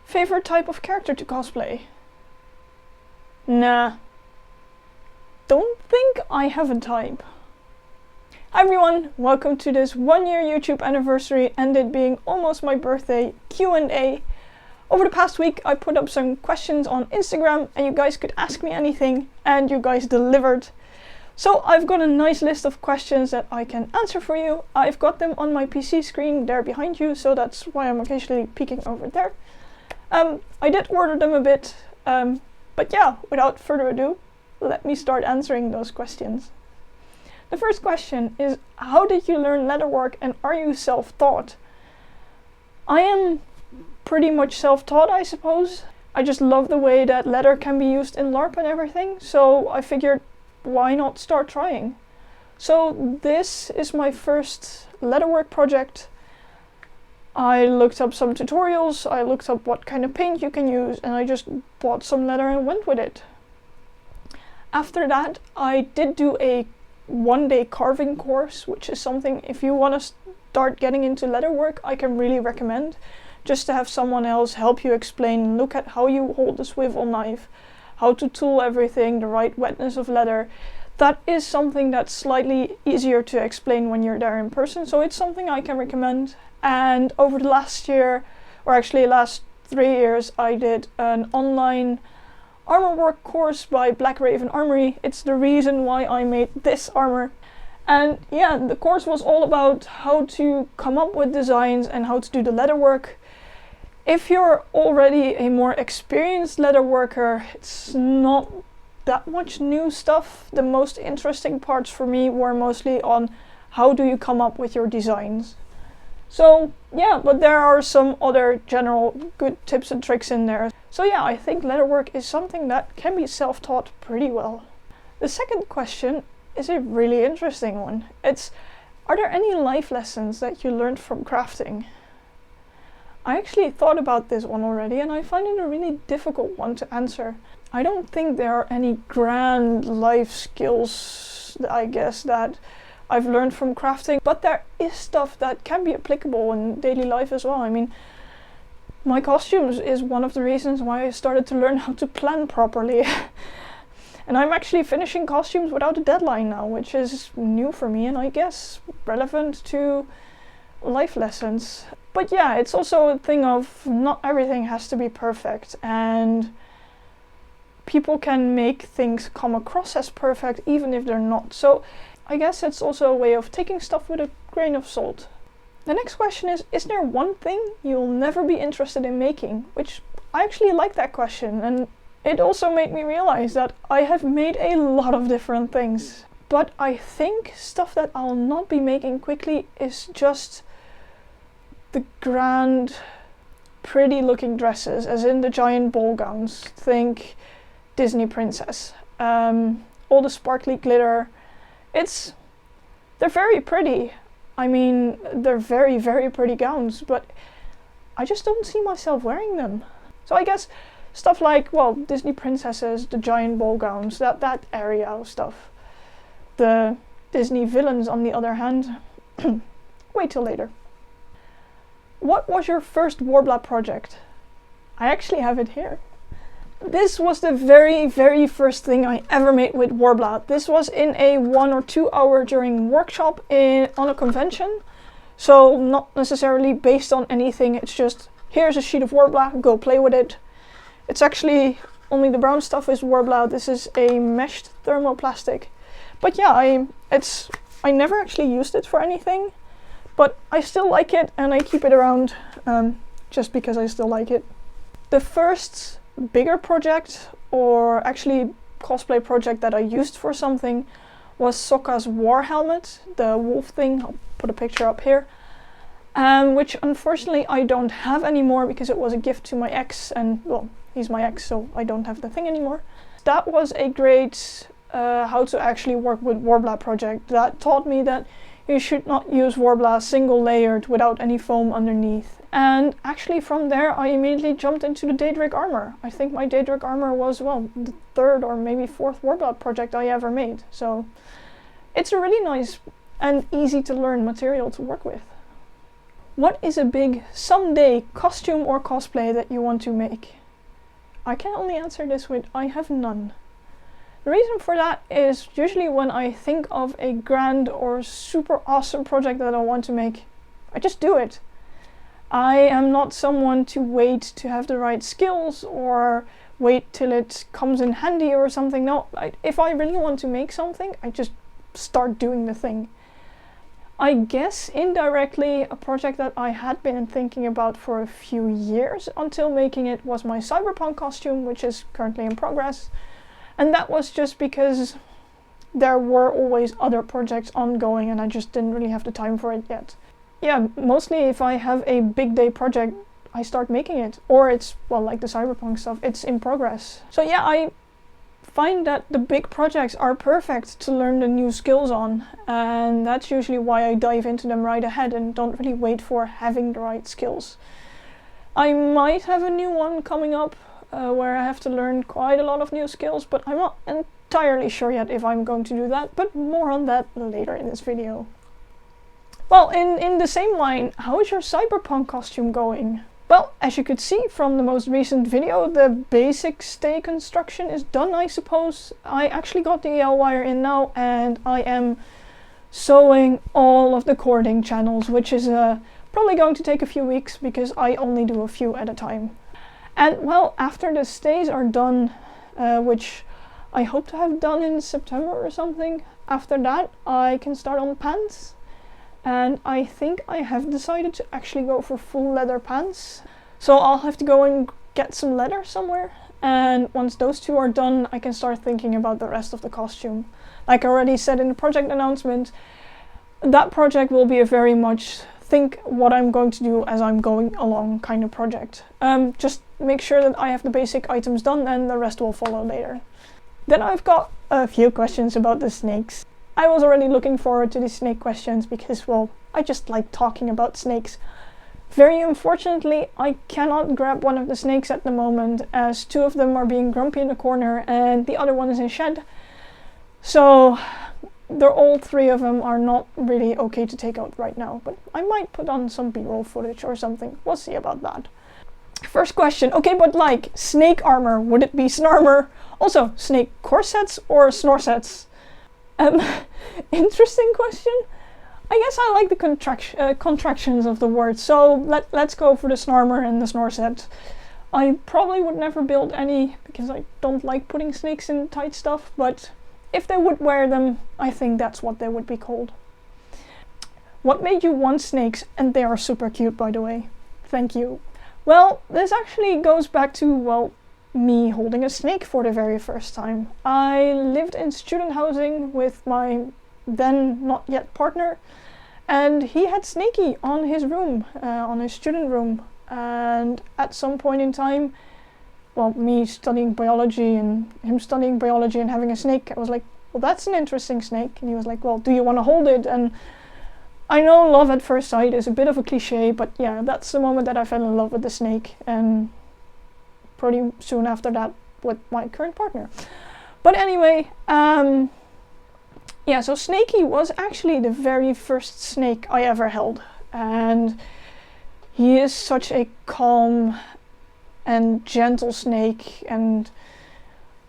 Favorite type of character to cosplay? Nah. Don't think I have a type. Hi everyone, welcome to this 1-year YouTube anniversary and it being almost my birthday Q&A. Over the past week I put up some questions on Instagram and you guys could ask me anything and you guys delivered. So I've got a nice list of questions that I can answer for you. I've got them on my PC screen there behind you, so that's why I'm occasionally peeking over there. I did order them a bit, but yeah, without further ado, let me start answering those questions. The first question is, how did you learn leatherwork and are you self-taught? I am pretty much self-taught, I suppose. I just love the way that leather can be used in LARP and everything, so I figured why not start trying? So this is my first leatherwork project. I looked up some tutorials, I looked up what kind of paint you can use, and I just bought some leather and went with it. After that, I did do a 1-day carving course, which is something if you want to start getting into leatherwork, I can really recommend. Just to have someone else help you explain, look at how you hold the swivel knife, how to tool everything, the right wetness of leather. That is something that's slightly easier to explain when you're there in person, so it's something I can recommend. And over the last year, or actually last 3 years, I did an online armor work course by MarisArmoury. It's the reason why I made this armor. And yeah, the course was all about how to come up with designs and how to do the leather work. If you're already a more experienced leather worker, it's not that much new stuff. The most interesting parts for me were mostly on how do you come up with your designs. So yeah, but there are some other general good tips and tricks in there. So yeah, I think leatherwork is something that can be self-taught pretty well. The second question is a really interesting one. It's, are there any life lessons that you learned from crafting? I actually thought about this one already and I find it a really difficult one to answer. I don't think there are any grand life skills, I guess, that I've learned from crafting, but there is stuff that can be applicable in daily life as well. I mean, my costumes is one of the reasons why I started to learn how to plan properly. And I'm actually finishing costumes without a deadline now, which is new for me and I guess relevant to life lessons. But yeah, it's also a thing of not everything has to be perfect and people can make things come across as perfect even if they're not. So I guess it's also a way of taking stuff with a grain of salt. The next question is there one thing you'll never be interested in making? Which I actually like that question, and it also made me realize that I have made a lot of different things. But I think stuff that I'll not be making quickly is just the grand, pretty looking dresses, as in the giant ball gowns. Think Disney princess. All the sparkly glitter. They're very pretty. I mean, they're very, very pretty gowns, but I just don't see myself wearing them. So I guess stuff like, well, Disney princesses, the giant ball gowns, that area of stuff. The Disney villains, on the other hand, wait till later. What was your first Warbler project? I actually have it here. This was the very, very first thing I ever made with Warbler. This was in a 1 or 2 hour during workshop on a convention. So not necessarily based on anything, it's just, here's a sheet of Warbler, go play with it. It's actually, only the brown stuff is Warbler. This is a meshed thermoplastic. But yeah, I never actually used it for anything, but I still like it and I keep it around just because I still like it. The first bigger project, or actually cosplay project that I used for something, was Sokka's war helmet, the wolf thing. I'll put a picture up here, which unfortunately I don't have anymore because it was a gift to my ex, and well, he's my ex, so I don't have the thing anymore. That was a great how to actually work with Warbler project. That taught me that you should not use Warbler single layered without any foam underneath. And actually from there I immediately jumped into the Daedric armor. I think my Daedric armor was, well, the 3rd or maybe 4th Warbler project I ever made. So it's a really nice and easy to learn material to work with. What is a big someday costume or cosplay that you want to make? I can only answer this with I have none. The reason for that is usually when I think of a grand or super awesome project that I want to make, I just do it. I am not someone to wait to have the right skills or wait till it comes in handy or something. No, if I really want to make something, I just start doing the thing. I guess indirectly a project that I had been thinking about for a few years until making it was my cyberpunk costume, which is currently in progress. And that was just because there were always other projects ongoing and I just didn't really have the time for it yet. Yeah, mostly if I have a big day project, I start making it. Or it's, well, like the cyberpunk stuff, it's in progress. So yeah, I find that the big projects are perfect to learn the new skills on, and that's usually why I dive into them right ahead and don't really wait for having the right skills. I might have a new one coming up where I have to learn quite a lot of new skills, but I'm not entirely sure yet if I'm going to do that, but more on that later in this video. Well, in the same line, how is your cyberpunk costume going? Well, as you could see from the most recent video, the basic stay construction is done, I suppose. I actually got the EL wire in now and I am sewing all of the cording channels, which is probably going to take a few weeks because I only do a few at a time. And well, after the stays are done, which I hope to have done in September or something, after that I can start on pants. And I think I have decided to actually go for full leather pants. So I'll have to go and get some leather somewhere. And once those two are done, I can start thinking about the rest of the costume. Like I already said in the project announcement, that project will be a very much think what I'm going to do as I'm going along kind of project. Just make sure that I have the basic items done and the rest will follow later. Then I've got a few questions about the snakes. I was already looking forward to these snake questions because, well, I just like talking about snakes. Very unfortunately, I cannot grab one of the snakes at the moment as two of them are being grumpy in the corner and the other one is in shed. So all three of them are not really okay to take out right now, but I might put on some b-roll footage or something. We'll see about that. First question, okay, but like snake armor, would it be snarmor? Also, snake corsets or snorsets? Interesting question. I guess I like the contractions of the word, so let's go for the snarmer and the snorset. I probably would never build any because I don't like putting snakes in tight stuff, but if they would wear them, I think that's what they would be called. What made you want snakes? And they are super cute, by the way. Thank you. Well, this actually goes back to, well, me holding a snake for the very first time. I lived in student housing with my then not yet partner, and he had Snakey on his room, on his student room, and at some point in time, well, me studying biology and him studying biology and having a snake, I was like, well, that's an interesting snake. And he was like, well, do you want to hold it? And I know love at first sight is a bit of a cliche, but yeah, that's the moment that I fell in love with the snake, and pretty soon after that with my current partner. But anyway, yeah, so Snakey was actually the very first snake I ever held, and he is such a calm and gentle snake, and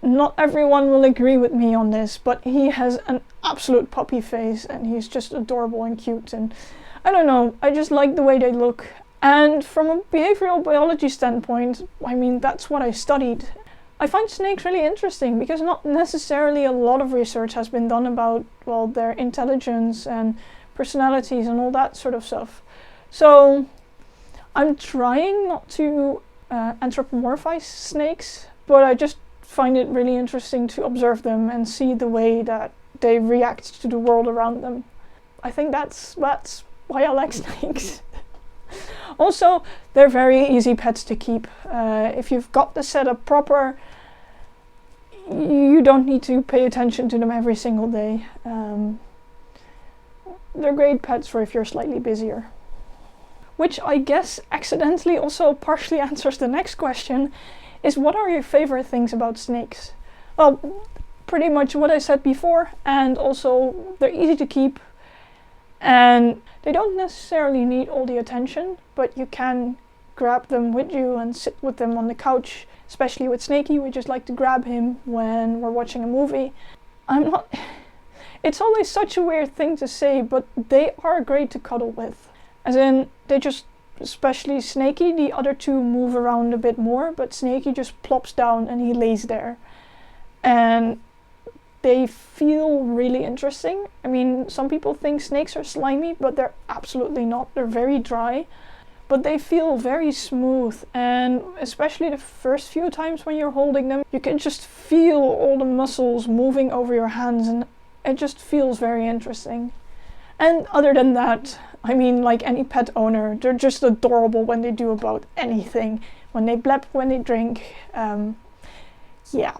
not everyone will agree with me on this, but he has an absolute puppy face and he's just adorable and cute, and I don't know, I just like the way they look. And from a behavioral biology standpoint, I mean, that's what I studied. I find snakes really interesting because not necessarily a lot of research has been done about, well, their intelligence and personalities and all that sort of stuff. So I'm trying not to anthropomorphize snakes, but I just find it really interesting to observe them and see the way that they react to the world around them. I think that's why I like snakes. Also, they're very easy pets to keep. If you've got the setup proper, you don't need to pay attention to them every single day. They're great pets for if you're slightly busier. Which I guess accidentally also partially answers the next question, is what are your favorite things about snakes? Well, pretty much what I said before, and also they're easy to keep, and They don't necessarily need all the attention, but you can grab them with you and sit with them on the couch. Especially with Snakey, we just like to grab him when we're watching a movie. It's always such a weird thing to say, but they are great to cuddle with. As in, especially Snakey, the other two move around a bit more, but Snakey just plops down and he lays there. And they feel really interesting. I mean, some people think snakes are slimy, but they're absolutely not. They're very dry, but they feel very smooth. And especially the first few times when you're holding them, you can just feel all the muscles moving over your hands, and it just feels very interesting. And other than that, I mean, like any pet owner, they're just adorable when they do about anything. When they blab, when they drink. Yeah.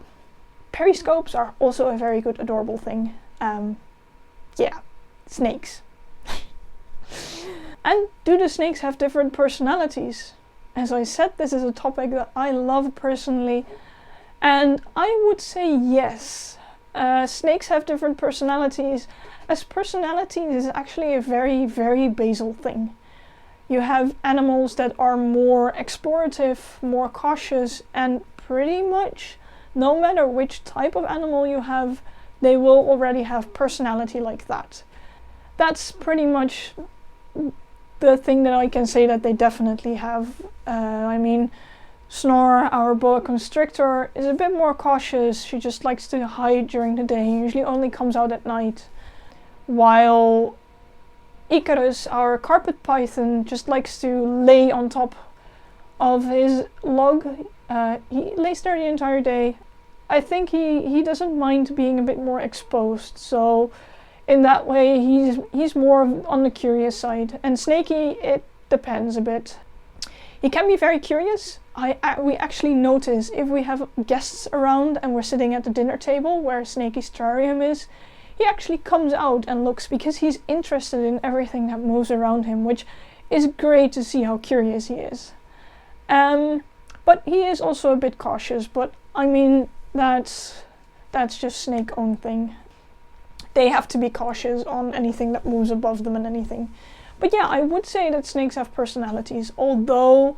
Periscopes are also a very good, adorable thing. Yeah. Snakes. And do the snakes have different personalities? As I said, this is a topic that I love personally. And I would say yes. Snakes have different personalities, as personalities is actually a very, very basal thing. You have animals that are more explorative, more cautious, and pretty much no matter which type of animal you have, they will already have personality like that. That's pretty much the thing that I can say that they definitely have. I mean, Snore, our boa constrictor, is a bit more cautious. She just likes to hide during the day, usually only comes out at night. While Icarus, our carpet python, just likes to lay on top of his log. He lays there the entire day. I think he doesn't mind being a bit more exposed, so in that way he's more on the curious side. And Snakey, it depends a bit. He can be very curious. We actually notice if we have guests around and we're sitting at the dinner table where Snakey's terrarium is, he actually comes out and looks because he's interested in everything that moves around him, which is great to see how curious he is. But he is also a bit cautious, but I mean, that's just Snake's own thing. They have to be cautious on anything that moves above them and anything. But yeah, I would say that snakes have personalities, although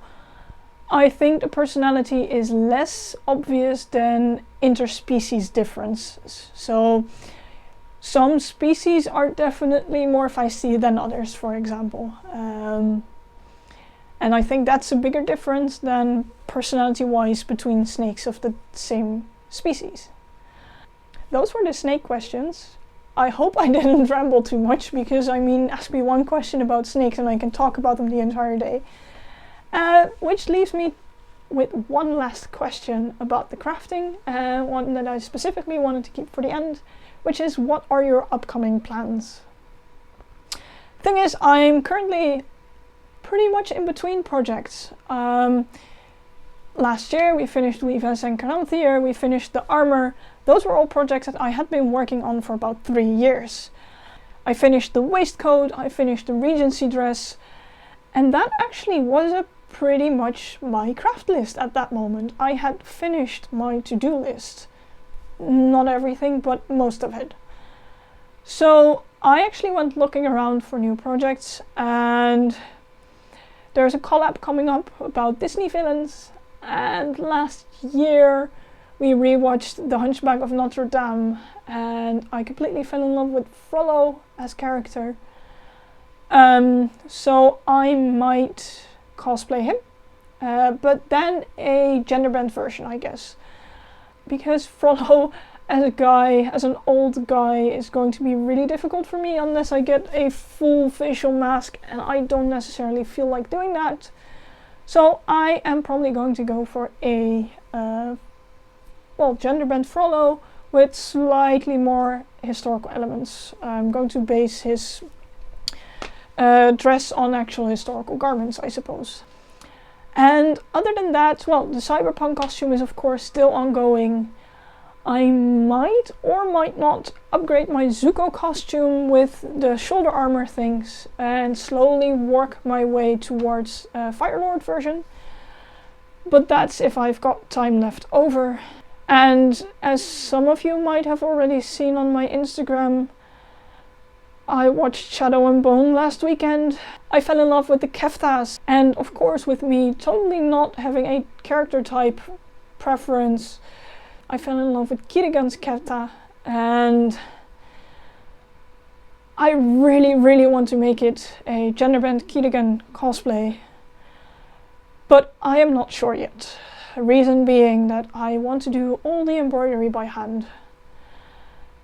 I think the personality is less obvious than interspecies differences. So some species are definitely more feisty than others, for example. And I think that's a bigger difference than personality-wise between snakes of the same species. Those were the snake questions. I hope I didn't ramble too much, because I mean, ask me one question about snakes and I can talk about them the entire day. Which leaves me with one last question about the crafting, one that I specifically wanted to keep for the end, which is, what are your upcoming plans? Thing is, I'm currently pretty much in between projects. Last year we finished Weavers and Caranthier, we finished the armor. Those were all projects that I had been working on for about 3 years. I finished the waistcoat, I finished the Regency dress, and that actually was pretty much my craft list at that moment. I had finished my to-do list. Not everything, but most of it. So I actually went looking around for new projects, and there's a collab coming up about Disney villains, and last year we rewatched The Hunchback of Notre Dame, and I completely fell in love with Frollo as character. So I might cosplay him, but then a gender-bent version, I guess. Because Frollo as an old guy, is going to be really difficult for me unless I get a full facial mask, and I don't necessarily feel like doing that. So I am probably going to go for a gender-bent Frollo with slightly more historical elements. I'm going to base his dress on actual historical garments, I suppose. And other than that, well, the cyberpunk costume is of course still ongoing. I might or might not upgrade my Zuko costume with the shoulder armor things and slowly work my way towards a Firelord version. But that's if I've got time left over. And as some of you might have already seen on my Instagram, I watched Shadow and Bone last weekend. I fell in love with the Keftas, and of course with me totally not having a character type preference, I fell in love with Kirigan's Kefta, and I really want to make it a gender-bent Kirigan cosplay, but I am not sure yet. Reason being that I want to do all the embroidery by hand,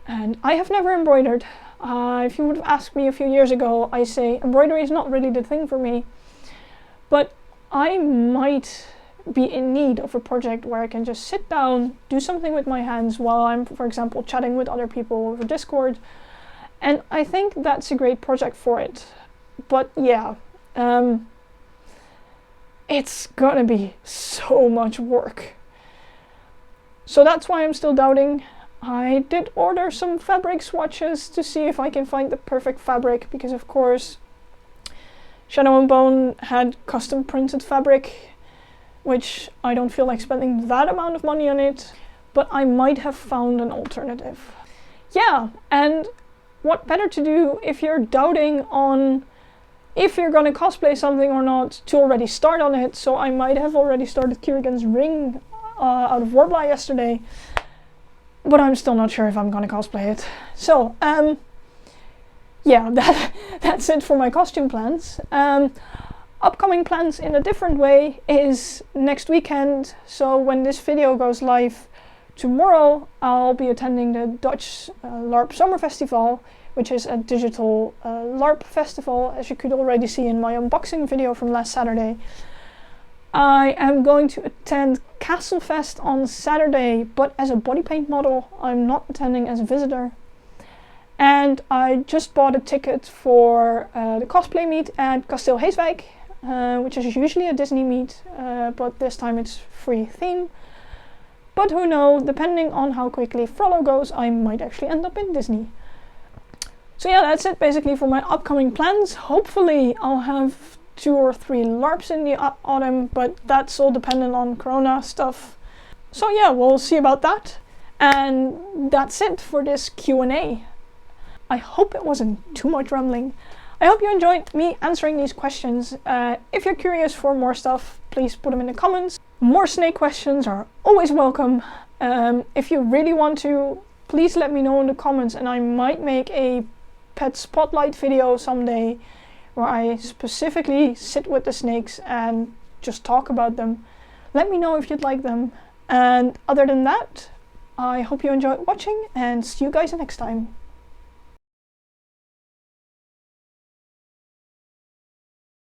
and I have never embroidered. If you would have asked me a few years ago, I say embroidery is not really the thing for me, but I might be in need of a project where I can just sit down, do something with my hands while I'm, for example, chatting with other people over Discord, and I think that's a great project for it. But yeah, it's gonna be so much work. So that's why I'm still doubting. I did order some fabric swatches to see if I can find the perfect fabric, because of course Shadow and Bone had custom printed fabric, which I don't feel like spending that amount of money on it, but I might have found an alternative. Yeah, and what better to do if you're doubting on if you're gonna cosplay something or not to already start on it. So I might have already started Kirigan's ring out of Warbler yesterday, but I'm still not sure if I'm gonna cosplay it. So, yeah, that's it for my costume plans. Upcoming plans in a different way is next weekend. So when this video goes live tomorrow, I'll be attending the Dutch LARP Summer Festival, which is a digital LARP festival, as you could already see in my unboxing video from last Saturday. I am going to attend Castle Fest on Saturday, but as a body paint model. I'm not attending as a visitor. And I just bought a ticket for the cosplay meet at Kasteel Heeswijk, which is usually a Disney meet, but this time it's free theme. But who knows, depending on how quickly Frollo goes, I might actually end up in Disney. So yeah, that's it basically for my upcoming plans. Hopefully I'll have 2 or 3 LARPs in the autumn, but that's all dependent on Corona stuff. So yeah, we'll see about that. And that's it for this Q&A. I hope it wasn't too much rambling. I hope you enjoyed me answering these questions. If you're curious for more stuff, please put them in the comments. More snake questions are always welcome. If you really want to, please let me know in the comments, and I might make a pet spotlight video someday where I specifically sit with the snakes and just talk about them. Let me know if you'd like them. And other than that, I hope you enjoyed watching, and see you guys next time.